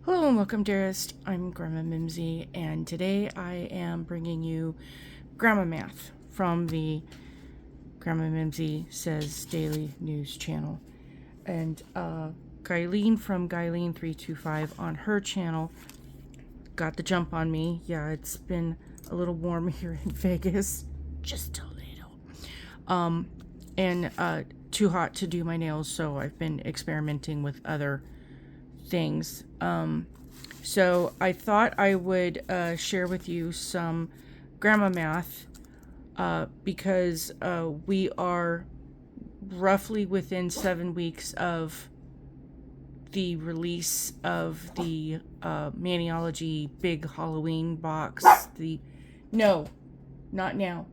Hello and welcome, dearest. I'm GrandmaM, and today I am bringing you Grandma Math from the GrandmaM Says Daily News channel. And Guyleen from Guyleen325 on her channel got the jump on me. Yeah, it's been a little warm here in Vegas. Just a little. And too hot to do my nails, so I've been experimenting with other things. So I thought I would share with you some grandma math because we are roughly within 7 weeks of the release of the Maniology big Halloween box. No, not now.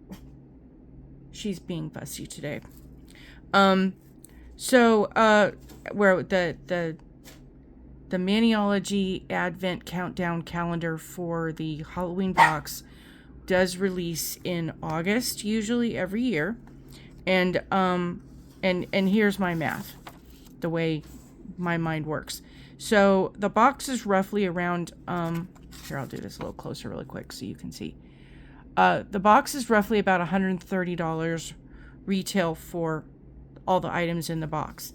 She's being fussy today. Where the Maniology Advent Countdown calendar for the Halloween box does release in August, usually every year. And here's my math, the way my mind works. So the box is roughly around, here, I'll do this a little closer really quick so you can see. The box is roughly about $130 retail for all the items in the box.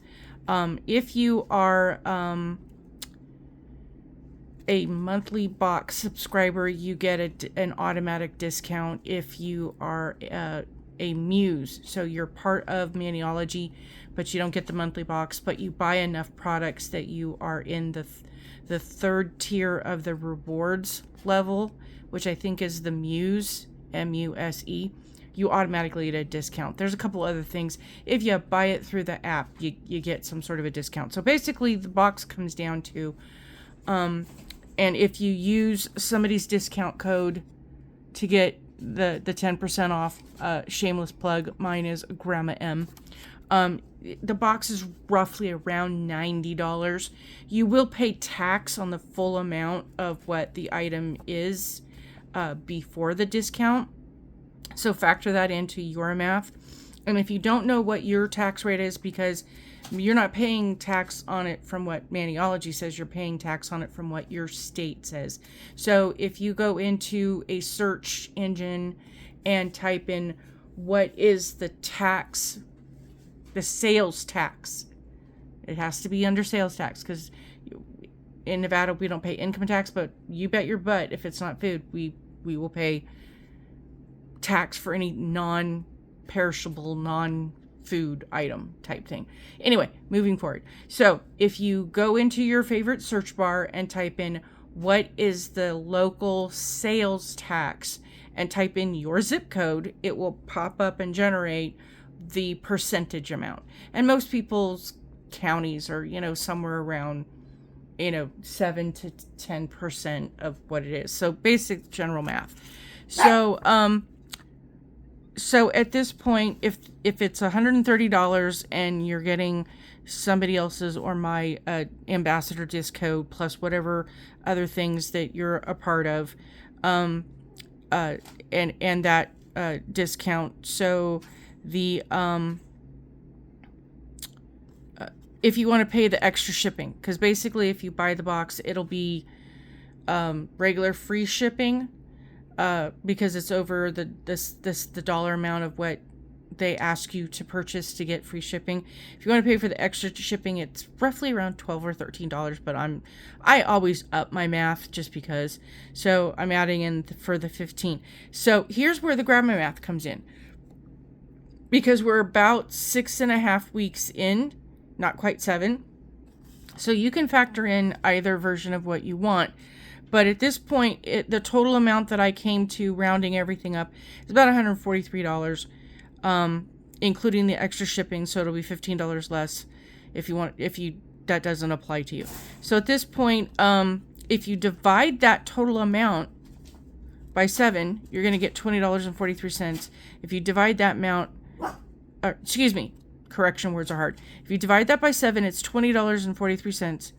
If you are a monthly box subscriber, you get an automatic discount if you are a Muse. So you're part of Maniology, but you don't get the monthly box, but you buy enough products that you are in the third tier of the rewards level, which I think is the Muse, M-U-S-E. You automatically get a discount. There's a couple other things. If you buy it through the app, you get some sort of a discount. So basically the box comes down to and if you use somebody's discount code to get the 10% off, shameless plug, mine is GrandmaM. The box is roughly around $90. You will pay tax on the full amount of what the item is before the discount. So factor that into your math. And if you don't know what your tax rate is, because you're not paying tax on it from what Maniology says, you're paying tax on it from what your state says. So if you go into a search engine and type in what is the tax, the sales tax, it has to be under sales tax, because in Nevada we don't pay income tax, but you bet your butt if it's not food, we will pay tax for any non-perishable, non-food item type thing. Anyway, moving forward. So if you go into your favorite search bar and type in what is the local sales tax and type in your zip code, it will pop up and generate the percentage amount. And most people's counties are, somewhere around, 7 to 10% of what it is. So basic general math. So at this point, if it's $130 and you're getting somebody else's or my ambassador disc code plus whatever other things that you're a part of, and that discount. So the if you want to pay the extra shipping, because basically if you buy the box, it'll be regular free shipping. Because it's over the dollar amount of what they ask you to purchase to get free shipping. If you want to pay for the extra shipping, it's roughly around $12 or $13, but I always up my math just because. So I'm adding in for the 15. So here's where the grandma math comes in. Because we're about 6.5 weeks in, not quite 7. So you can factor in either version of what you want. But at this point, the total amount that I came to, rounding everything up, is about $143, including the extra shipping. So it'll be $15 less that doesn't apply to you. So at this point, if you divide that total amount by 7, you're going to get $20.43. If you divide that amount, correction, words are hard. If you divide that by 7, it's $20.43.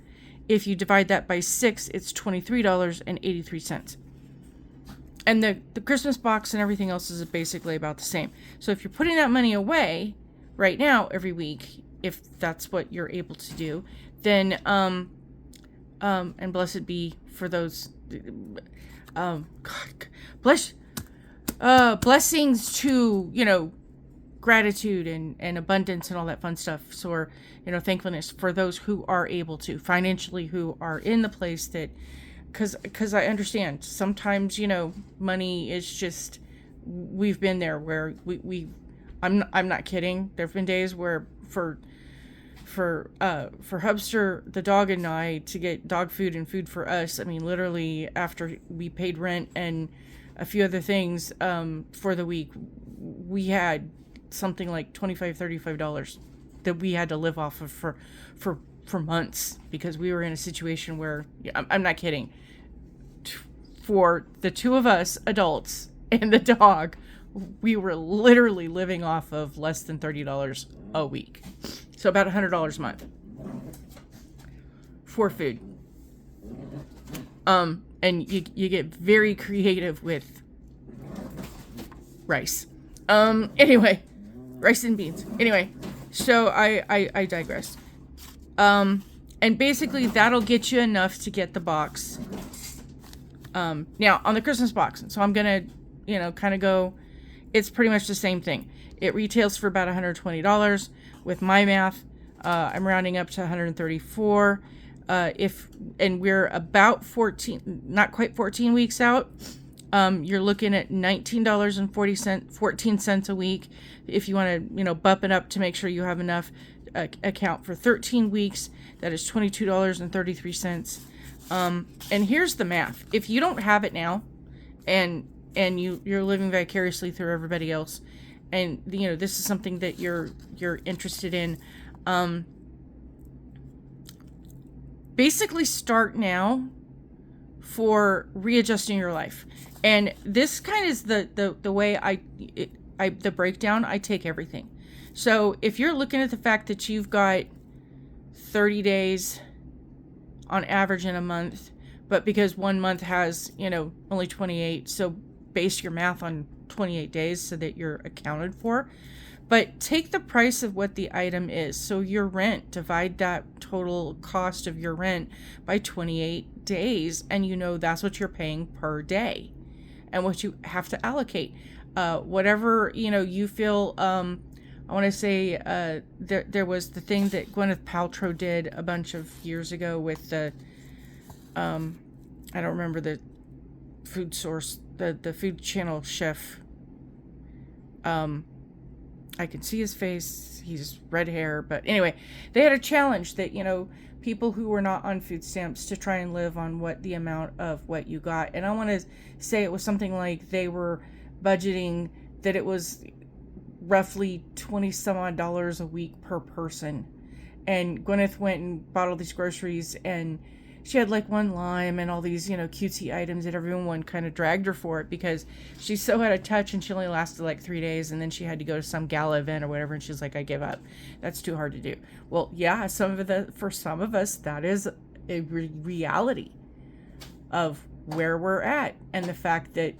If you divide that by 6, it's $23.83. And the Christmas box and everything else is basically about the same. So if you're putting that money away right now every week, if that's what you're able to do, then And blessed be for those, God, bless, blessings to, gratitude and abundance and all that fun stuff. So, or, thankfulness for those who are able to financially, who are in the place that, because I understand sometimes, money is just, we've been there where I'm not kidding. There've been days where for Hubster, the dog, and I to get dog food and food for us, I mean, literally after we paid rent and a few other things, for the week, we had something like $25-$35 that we had to live off of for months, because we were in a situation where, I'm not kidding, for the two of us adults and the dog, we were literally living off of less than $30 a week. So about $100 a month for food. And you get very creative with rice. Anyway, rice and beans. Anyway, so I digress. And basically that'll get you enough to get the box. Now on the Christmas box, so I'm gonna, kind of go, it's pretty much the same thing. It retails for about $120 with my math. I'm rounding up to 134. And we're about 14, not quite 14 weeks out. You're looking at $19.14 a week. If you want to, bump it up to make sure you have enough account for 13 weeks, that is $22.33. And here's the math. If you don't have it now, and you're living vicariously through everybody else, and this is something that you're interested in, basically start now for readjusting your life. And this kind of is the way I the breakdown. I take everything. So if you're looking at the fact that you've got 30 days on average in a month, but because one month has, only 28, so base your math on 28 days so that you're accounted for. But take the price of what the item is. So your rent, divide that total cost of your rent by 28 days, and that's what you're paying per day and what you have to allocate. Whatever, you feel, I want to say there was the thing that Gwyneth Paltrow did a bunch of years ago with the, I don't remember the food source, the food channel chef. I can see his face. He's red hair. But anyway, they had a challenge that, people who were not on food stamps to try and live on what the amount of what you got. And I want to say it was something like they were budgeting that it was roughly $20 some odd a week per person. And Gwyneth went and bought all these groceries, and she had like one lime and all these, cutesy items that everyone kind of dragged her for it because she's so out of touch, and she only lasted like 3 days, and then she had to go to some gala event or whatever, and she's like, I give up. That's too hard to do. Well, yeah, for some of us, that is a reality of where we're at, and the fact that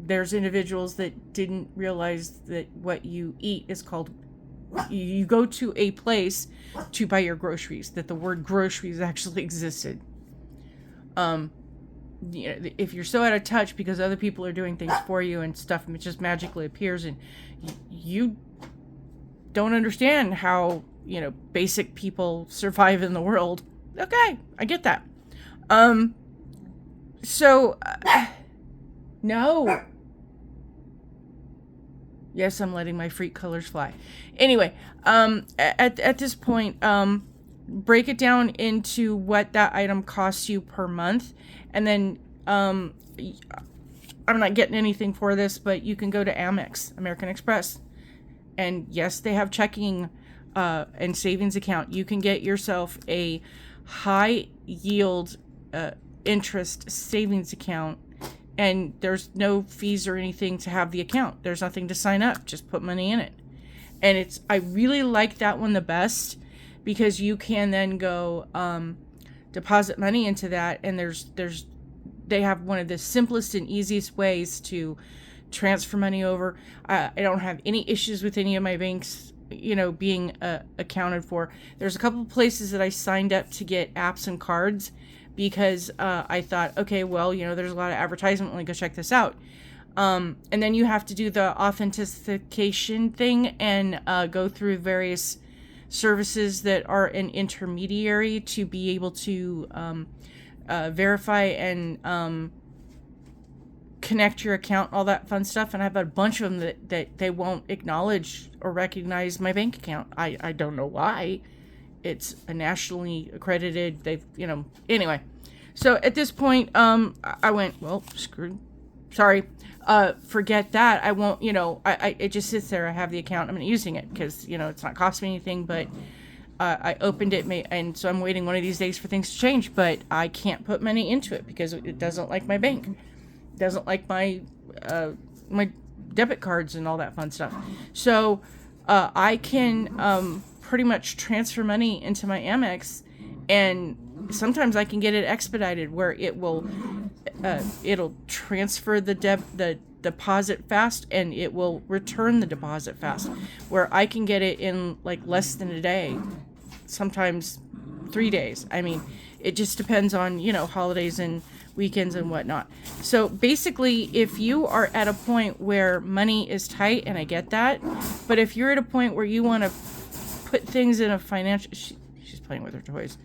there's individuals that didn't realize that what you eat is called, you go to a place to buy your groceries, that the word groceries actually existed. If you're so out of touch because other people are doing things for you and stuff, and it just magically appears, and you don't understand how, basic people survive in the world. Okay, I get that. No. Yes, I'm letting my freak colors fly. Anyway, at this point, break it down into what that item costs you per month. And then, I'm not getting anything for this, but you can go to Amex, American Express. And yes, they have checking and savings account. You can get yourself a high yield interest savings account. And there's no fees or anything to have the account. There's nothing to sign up. Just put money in it. And I really like that one the best, because you can then go deposit money into that. And they have one of the simplest and easiest ways to transfer money over. I don't have any issues with any of my banks being accounted for. There's a couple of places that I signed up to get apps and cards because I thought, okay, well, there's a lot of advertisement. Let me go check this out. And then you have to do the authentication thing and go through various services that are an intermediary to be able to verify and connect your account, all that fun stuff. And I have a bunch of them that they won't acknowledge or recognize my bank account. I don't know why. It's a nationally accredited, anyway. So at this point, I went, well, forget that. I won't, it just sits there. I have the account. I'm not using it because, it's not costing me anything, but I opened it, and so I'm waiting one of these days for things to change, but I can't put money into it because it doesn't like my bank. It doesn't like my debit cards and all that fun stuff. So I can pretty much transfer money into my Amex, and sometimes I can get it expedited where it will it'll transfer the deposit fast, and it will return the deposit fast, where I can get it in like less than a day, sometimes 3 days. I mean, it just depends on holidays and weekends and whatnot. So basically, if you are at a point where money is tight, and I get that, but if you're at a point where you want to put things in a financial, she's playing with her toys.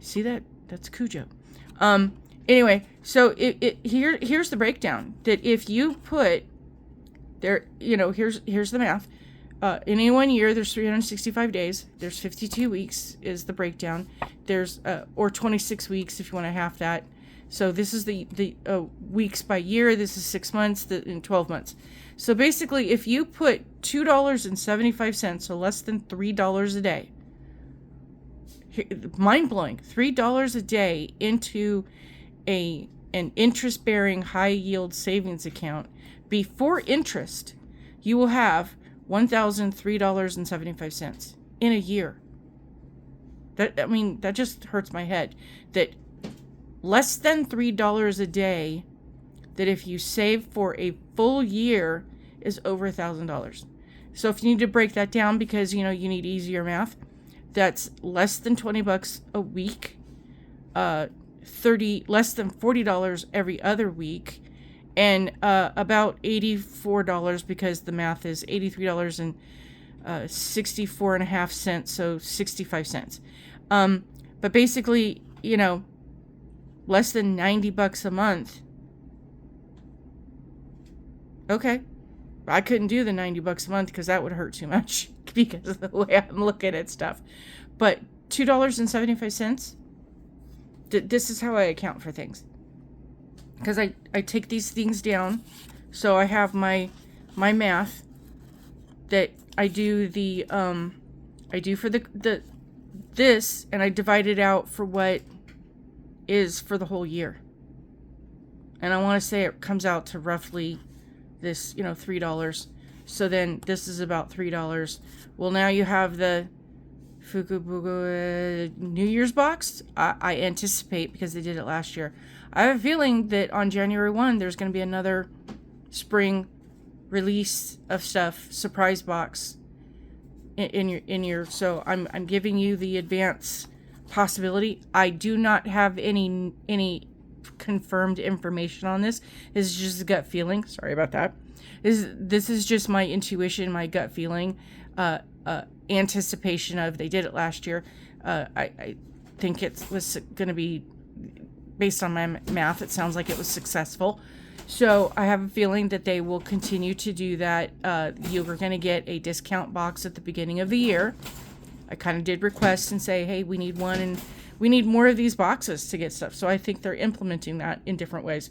See that? That's Cujo. Anyway, so here's the breakdown. That if you put there, here's the math. In any 1 year, there's 365 days. There's 52 weeks is the breakdown. There's or 26 weeks if you want to half that. So this is the weeks by year. This is 6 months and 12 months. So basically, if you put $2.75, so less than $3 a day, mind-blowing, $3 a day into an interest-bearing high-yield savings account, before interest, you will have $1,003.75 in a year. That just hurts my head. That less than $3 a day, that if you save for a full year, is over $1,000. So if you need to break that down because you need easier math, that's less than $20 a week, less than $40 every other week, and about $84 because the math is $83 and 64.5 cents, so 65 cents. But basically, less than $90 a month. Okay. I couldn't do the $90 a month because that would hurt too much because of the way I'm looking at stuff. But $2.75, this is how I account for things. Because I take these things down. So I have my math that I do for this, and I divide it out for what is for the whole year. And I want to say it comes out to roughly this, $3. So then this is about $3. Well, now you have the Fukubuku New Year's box. I anticipate, because they did it last year, I have a feeling that on January 1 there's going to be another spring release of stuff, surprise box in your so I'm giving you the advance possibility. I do not have any confirmed information on this. This is just a gut feeling. Sorry about that. This is just my intuition, my gut feeling, anticipation of, they did it last year. I think it was going to be, based on my math, it sounds like it was successful. So I have a feeling that they will continue to do that. You are going to get a discount box at the beginning of the year. I kind of did request and say, hey, we need one, and we need more of these boxes to get stuff. So I think they're implementing that in different ways.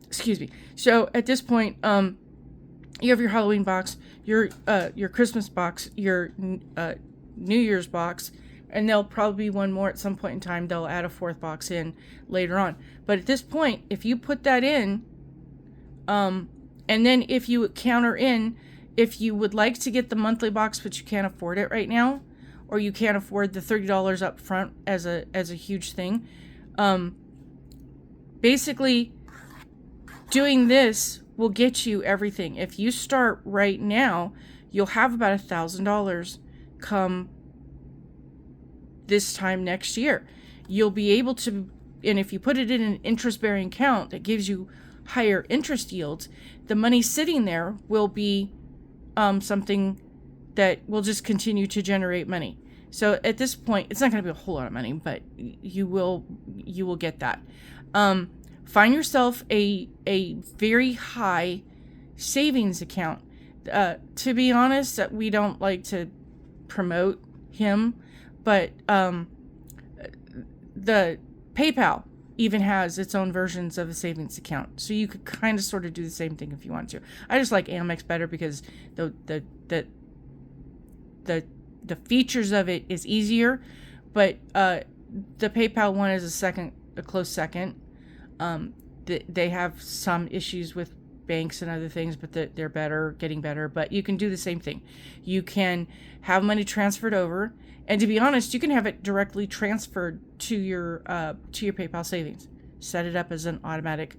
Excuse me. So at this point, you have your Halloween box, your Christmas box, your New Year's box, and there'll probably be one more at some point in time. They'll add a fourth box in later on. But at this point, if you put that in, and then if you counter in, if you would like to get the monthly box, but you can't afford it right now, or you can't afford the $30 up front as a huge thing, basically doing this will get you everything. If you start right now, you'll have about $1,000 come this time next year. You'll be able to, and if you put it in an interest-bearing account that gives you higher interest yields, the money sitting there will be something that will just continue to generate money. So at this point, it's not going to be a whole lot of money, but you will get that. Find yourself a very high savings account. To be honest, we don't like to promote him, but the PayPal even has its own versions of a savings account, so you could kind of sort of do the same thing if you want to. I just like Amex better because the features of it is easier, but the PayPal one is a close second. They have some issues with banks and other things, but they're getting better. But you can do the same thing. You can have money transferred over, and to be honest, you can have it directly transferred to your PayPal savings. Set it up as an automatic,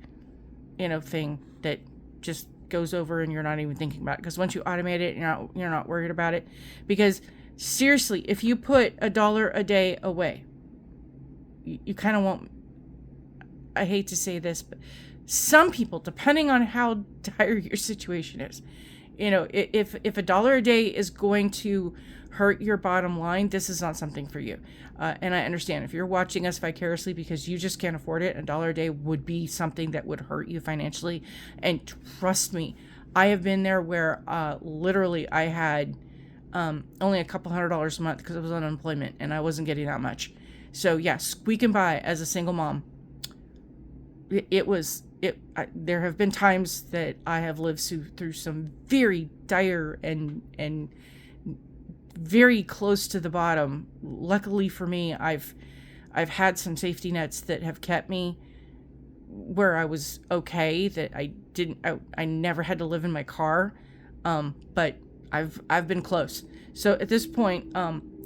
thing that just goes over, and you're not even thinking about it. Because once you automate it, you're not worried about it. Because seriously, if you put $1 a day away, you kind of won't. I hate to say this, but some people, depending on how dire your situation is, if $1 a day is going to hurt your bottom line, this is not something for you. And I understand if you're watching us vicariously because you just can't afford it, $1 a day would be something that would hurt you financially. And trust me, I have been there where literally I had only a couple $100s a month because I was on unemployment and I wasn't getting that much. So yeah, squeaking by as a single mom. There have been times that I have lived through some very dire and very close to the bottom. Luckily for me, I've had some safety nets that have kept me where I was okay, that I never had to live in my car. But I've been close. So at this point,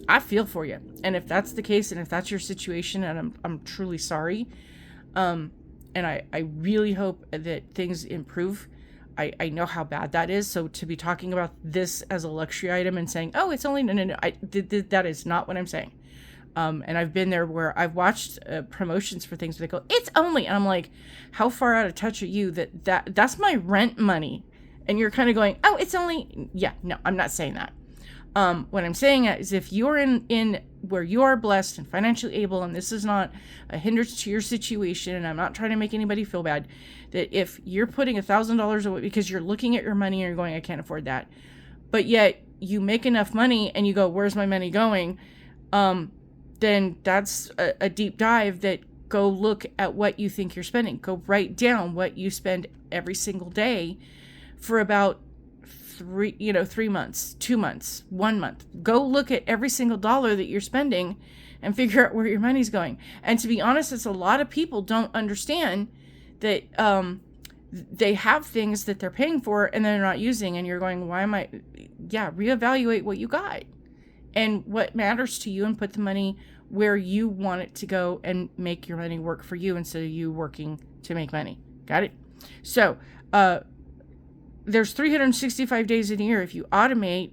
I feel for you. And if that's the case, and if that's your situation, and I'm truly sorry, and I really hope that things improve. I know how bad that is. So to be talking about this as a luxury item and saying, oh, it's only, no, that is not what I'm saying. And I've been there where I've watched promotions for things where they go, it's only, and I'm like, how far out of touch are you that's my rent money? And you're kind of going, oh, it's only, yeah, no, I'm not saying that. What I'm saying is if you're in where you are blessed and financially able, and this is not a hindrance to your situation, and I'm not trying to make anybody feel bad, that if you're putting $1,000 away because you're looking at your money and you're going, I can't afford that, but yet you make enough money and you go, where's my money going? Then that's a deep dive that go look at what you think you're spending. Go write down what you spend every single day for about 3 months, 2 months, 1 month. Go look at every single dollar that you're spending and figure out where your money's going. And to be honest, it's a lot of people don't understand that they have things that they're paying for and they're not using, and you're going, reevaluate what you got and what matters to you, and put the money where you want it to go and make your money work for you instead of you working to make money. Got it? So, there's 365 days in a year. If you automate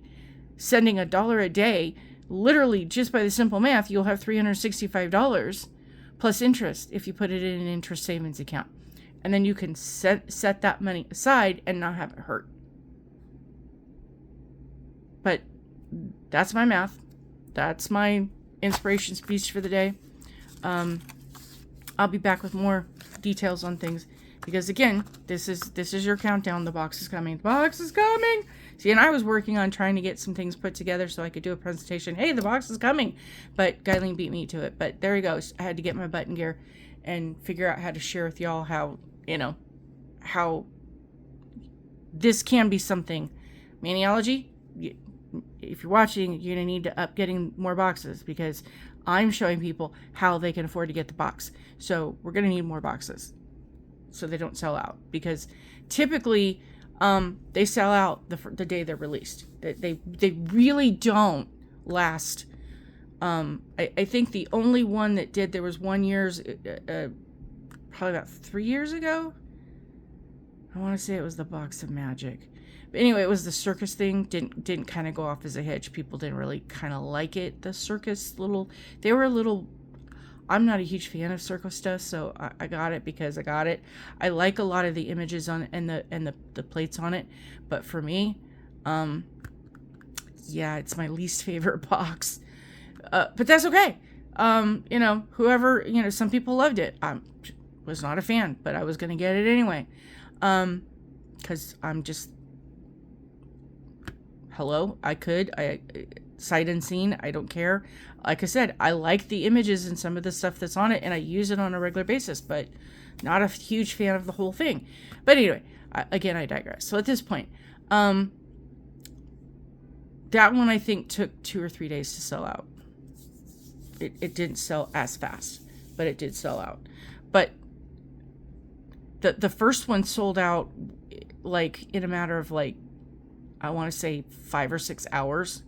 sending $1 a day, literally just by the simple math, you'll have $365 plus interest if you put it in an interest savings account. And then you can set that money aside and not have it hurt. But that's my math. That's my inspiration speech for the day. I'll be back with more details on things. Because again, this is your countdown. The box is coming. The box is coming. See, and I was working on trying to get some things put together so I could do a presentation. Hey, the box is coming. But Guyleen beat me to it. But there he goes. I had to get my butt in gear and figure out how to share with y'all how this can be something. Maniology, if you're watching, you're going to need to up getting more boxes, because I'm showing people how they can afford to get the box. So we're going to need more boxes, so they don't sell out, because typically they sell out the day they're released. They really don't last. I think the only one that did, there was 1 year, probably about 3 years ago. I want to say it was the Box of Magic. But anyway, it was the circus thing. Didn't kind of go off as a hitch. People didn't really kind of like it. The circus they were a little. I'm not a huge fan of circus stuff, so I got it because I got it. I like a lot of the images on and the plates on it, but for me, yeah, it's my least favorite box. But that's okay. Whoever, some people loved it. I was not a fan, but I was going to get it anyway. Because I'm just, hello, I sight unseen, I don't care. Like I said, I like the images and some of the stuff that's on it, and I use it on a regular basis, but not a huge fan of the whole thing. But anyway, I digress. So at this point, that one I think took 2 or 3 days to sell out. It didn't sell as fast, but it did sell out. But the first one sold out like in a matter of like, I want to say 5 or 6 hours.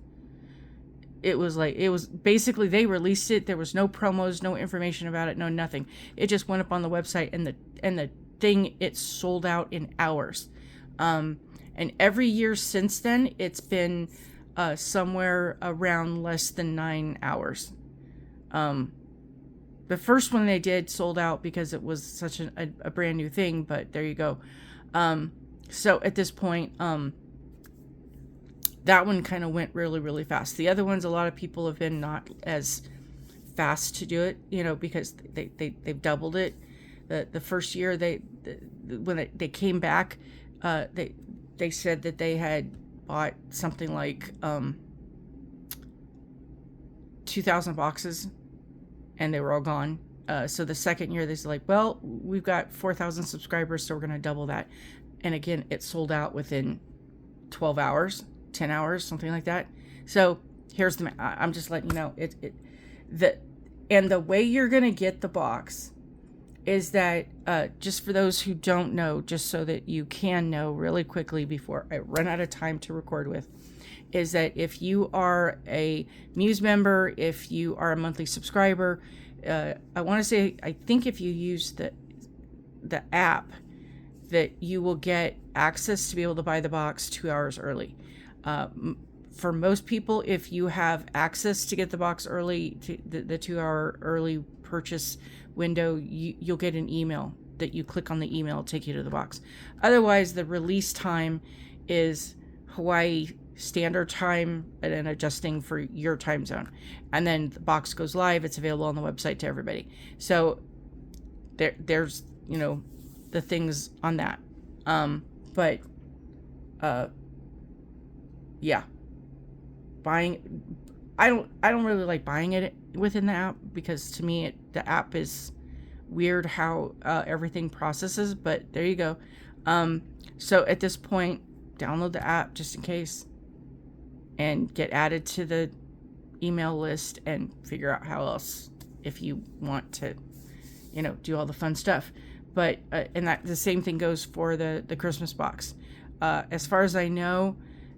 It was basically, they released it. There was no promos, no information about it, no nothing. It just went up on the website, and the thing, it sold out in hours. And every year since then, it's been somewhere around less than 9 hours. The first one they did sold out because it was such a brand new thing, but there you go. So at this point, that one kind of went really, really fast. The other ones, a lot of people have been not as fast to do it, because they've doubled it. The first year when they came back, they said that they had bought something like 2,000 boxes, and they were all gone. So the second year, they said like, well, we've got 4,000 subscribers, so we're going to double that. And again, it sold out within 12 hours. 10 hours, something like that. So here's I'm just letting you know and the way you're going to get the box is that, just for those who don't know, just so that you can know really quickly before I run out of time to record with, is that if you are a Muse member, if you are a monthly subscriber, I want to say, I think if you use the app, that you will get access to be able to buy the box 2 hours early. For most people, if you have access to get the box early, to the 2 hour early purchase window, you'll get an email that you click on the email, take you to the box. Otherwise, the release time is Hawaii Standard Time and then adjusting for your time zone. And then the box goes live. It's available on the website to everybody. So there's, the things on that. Yeah, I don't really like buying it within the app, because to me the app is weird how everything processes, but there you go. So at this point, download the app just in case and get added to the email list and figure out how else, if you want to, do all the fun stuff. But and that the same thing goes for the Christmas box. As far as I know,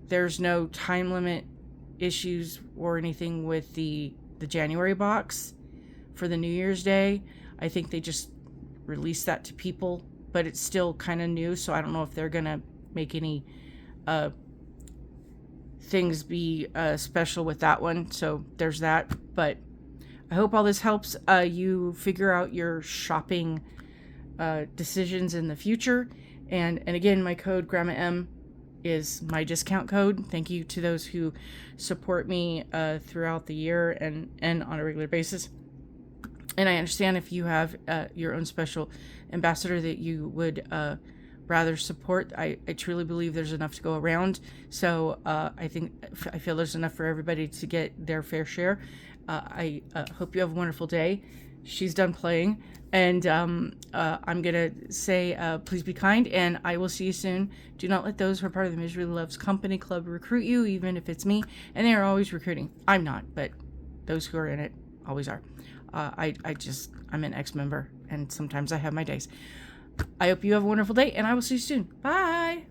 there's no time limit issues or anything with the January box for the New Year's Day. I think they just released that to people, but it's still kind of new, so I don't know if they're gonna make any things be special with that one. So there's that. But I hope all this helps you figure out your shopping decisions in the future. And again, my code GrandmaM is my discount code. Thank you to those who support me throughout the year and on a regular basis. And I understand if you have your own special ambassador that you would rather support. I truly believe there's enough to go around. So I feel there's enough for everybody to get their fair share. I hope you have a wonderful day. She's done playing. And I'm going to say, please be kind, and I will see you soon. Do not let those who are part of the Misery Loves Company Club recruit you, even if it's me. And they are always recruiting. I'm not, but those who are in it always are. I'm an ex-member, and sometimes I have my days. I hope you have a wonderful day, and I will see you soon. Bye!